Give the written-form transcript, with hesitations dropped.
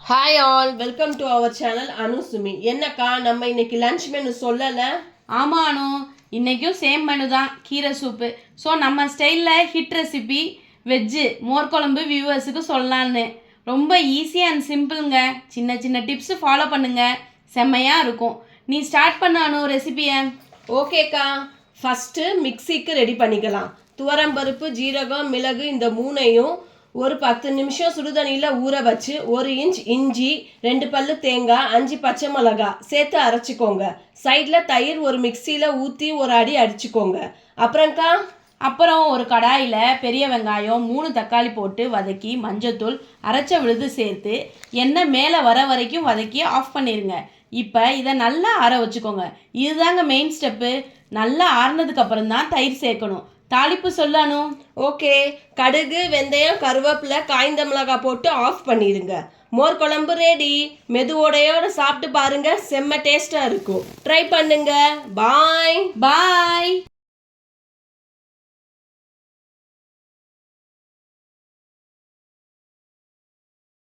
Hi all, welcome to our channel Anusumi. என்னக்கா நம்ம இன்னைக்கு லன்ச் மெனு சொல்லலை? ஆமாம் அனு, இன்றைக்கும் சேம் மெனு தான், கீரை சூப்பு. ஸோ நம்ம ஸ்டைலில் ஹிட் ரெசிபி வெஜ்ஜு மோர் குழம்பு வியூவர்ஸுக்கு சொல்லலான்னு. ரொம்ப ஈஸியாக அண்ட் சிம்பிளுங்க. சின்ன சின்ன டிப்ஸு ஃபாலோ பண்ணுங்கள், செம்மையாக இருக்கும். நீ ஸ்டார்ட் பண்ண அனு ரெசிபியை. ஓகேக்கா, ஃபஸ்ட்டு மிக்சிக்கு ரெடி பண்ணிக்கலாம். துவரம்பருப்பு, ஜீரகம், மிளகு இந்த மூணையும் ஒரு 10 நிமிஷம் சுடுதண்ணியில் ஊற வச்சு 1 இன்ச் இஞ்சி, 2 பல்லு தேங்காய், 5 பச்சை மிளகாய் சேர்த்து அரைச்சிக்கோங்க. சைடில் தயிர் ஒரு மிக்சியில் ஊற்றி ஒரு அடி அடிச்சுக்கோங்க. அப்புறம் ஒரு கடாயில் பெரிய வெங்காயம் 3 தக்காளி போட்டு வதக்கி மஞ்சத்தூள் அரைச்ச விழுது சேர்த்து எண்ணெய் மேலே வர வரைக்கும் வதக்கி ஆஃப் பண்ணிடுங்க. இப்போ இதை நல்லா ஆற வச்சுக்கோங்க. இதுதாங்க மெயின் ஸ்டெப்பு. நல்லா ஆறுனதுக்கு அப்புறம் தான் தயிர் சேர்க்கணும். தாளிப்பு சொல்லணும். ஓகே, கடுகு, வெந்தயம், கருவேப்பிலை, காய்ந்த மிளகாய் போட்டு ஆஃப் பண்ணிடுங்க. மோர் குழம்பு ரெடி. மெதுவோடையோட சாப்பிட்டு பாருங்க, செம்ம டேஸ்டாக இருக்கும். ட்ரை பண்ணுங்க. பாய் பாய்.